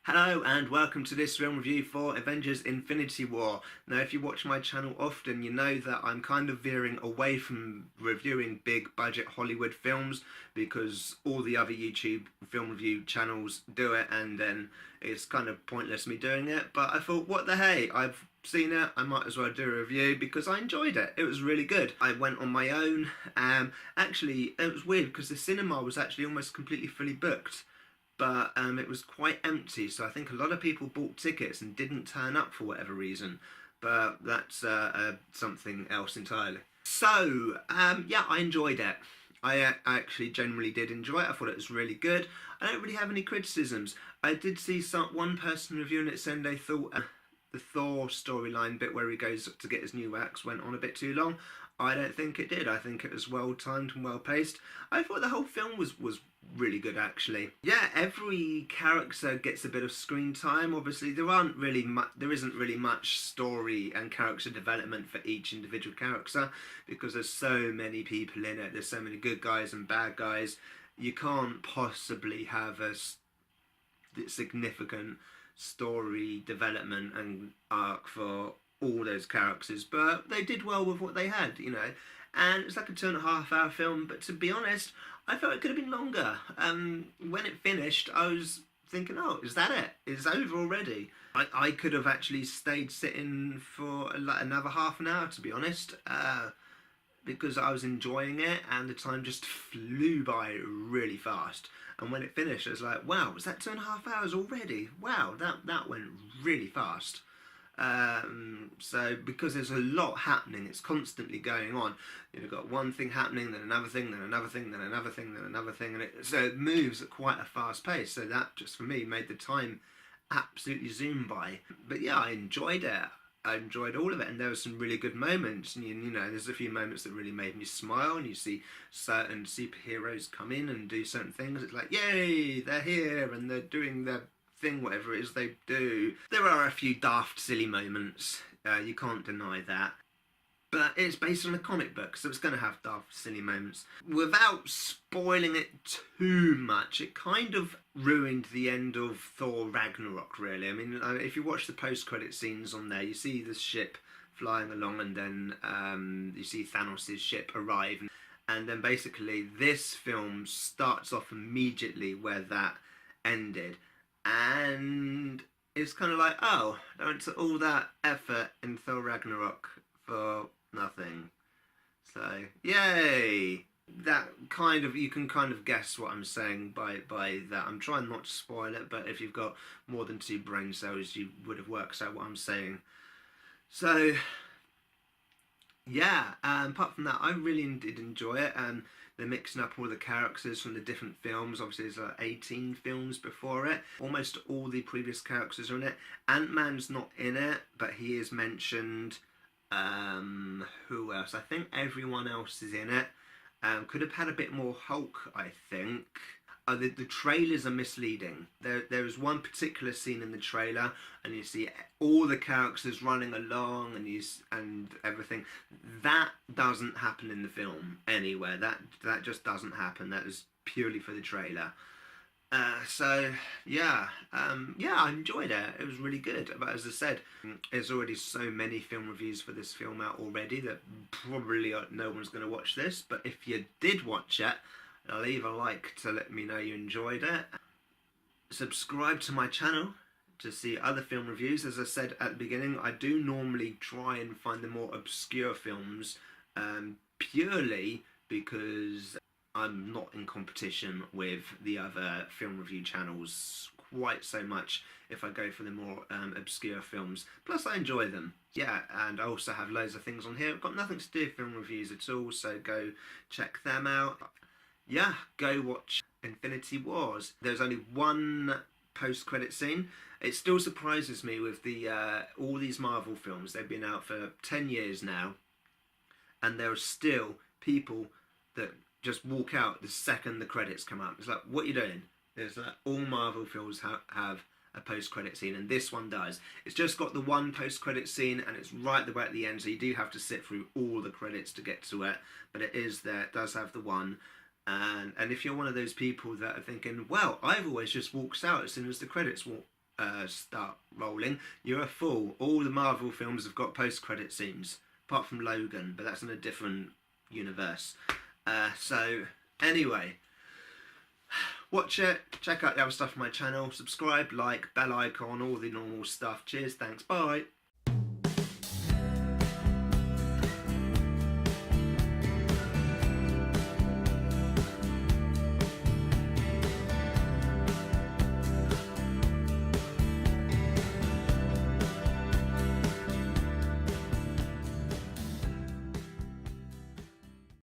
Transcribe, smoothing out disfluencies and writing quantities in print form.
Hello and welcome to this film review for Avengers Infinity War. Now if you watch my channel often you know that I'm kind of veering away from reviewing big budget Hollywood films because all the other YouTube film review channels do it and then it's kind of pointless me doing it. But I thought, what the hey, I've seen it, I might as well do a review because I enjoyed it. It was really good. I went on my own. Actually it was weird because the cinema was actually almost completely fully booked. But it was quite empty, so I think a lot of people bought tickets and didn't turn up for whatever reason. But that's something else entirely. So, yeah, I enjoyed it. I actually generally did enjoy it. I thought it was really good. I don't really have any criticisms. I did see one person reviewing it saying they thought the Thor storyline bit where he goes to get his new axe went on a bit too long. I don't think it did. I think it was well timed and well paced. I thought the whole film was really good actually. Yeah, every character gets a bit of screen time. Obviously, there isn't really much story and character development for each individual character because there's so many people in it. There's so many good guys and bad guys. You can't possibly have a significant story development and arc for all those characters, but they did well with what they had, you know. And it's like a 2.5 hour film, but to be honest, I felt it could have been longer. When it finished, I was thinking, oh, is that it? It's over already. I could have actually stayed sitting for like another half an hour, to be honest, because I was enjoying it and the time just flew by really fast. And when it finished, I was like, wow, was that 2.5 hours already? Wow, that went really fast. So because there's a lot happening, it's constantly going on. You've got one thing happening, then another thing, then another thing, then another thing, then another thing, and so it moves at quite a fast pace. So that just for me made the time absolutely zoom by. But yeah, I enjoyed it. I enjoyed all of it, and there were some really good moments. And you know, there's a few moments that really made me smile. And you see certain superheroes come in and do certain things. It's like, yay, they're here and they're doing their thing, whatever it is they do. There are a few daft, silly moments. You can't deny that. But it's based on a comic book, so it's going to have daft, silly moments. Without spoiling it too much, it kind of ruined the end of Thor Ragnarok, really. I mean, if you watch the post-credit scenes on there, you see the ship flying along and then you see Thanos' ship arrive. And then basically this film starts off immediately where that ended. And it's kind of like, oh, I went to all that effort in Thor Ragnarok for nothing. So, yay! That kind of, you can kind of guess what I'm saying by that. I'm trying not to spoil it, but if you've got more than 2 brain cells, you would have worked out what I'm saying. So, yeah, apart from that, I really did enjoy it, and they're mixing up all the characters from the different films. Obviously, there's like 18 films before it. Almost all the previous characters are in it. Ant-Man's not in it, but he is mentioned. Who else? I think everyone else is in it. Could have had a bit more Hulk, I think. The trailers are misleading. There is one particular scene in the trailer, and you see all the characters running along, and everything. That doesn't happen in the film anywhere. That just doesn't happen. That is purely for the trailer. So yeah, yeah, I enjoyed it. It was really good. But as I said, there's already so many film reviews for this film out already that probably no one's going to watch this. But if you did watch it, leave a like to let me know you enjoyed it. Subscribe to my channel to see other film reviews. As I said at the beginning, I do normally try and find the more obscure films purely because I'm not in competition with the other film review channels quite so much if I go for the more obscure films. Plus I enjoy them. Yeah, and I also have loads of things on here. I've got nothing to do with film reviews at all, so go check them out. Yeah, go watch Infinity Wars. There's only one post-credit scene. It still surprises me with the all these Marvel films. They've been out for 10 years now, and there are still people that just walk out the second the credits come up. It's like, what are you doing? There's like, all Marvel films have a post-credit scene, and this one does. It's just got the one post-credit scene, and it's right the way at the end, so you do have to sit through all the credits to get to it, but it is there. It does have the one. And if you're one of those people that are thinking, well, I've always just walked out as soon as the credits start rolling, you're a fool. All the Marvel films have got post-credit scenes, apart from Logan, but that's in a different universe. So anyway, watch it, check out the other stuff on my channel, subscribe, like, bell icon, all the normal stuff. Cheers, thanks, bye.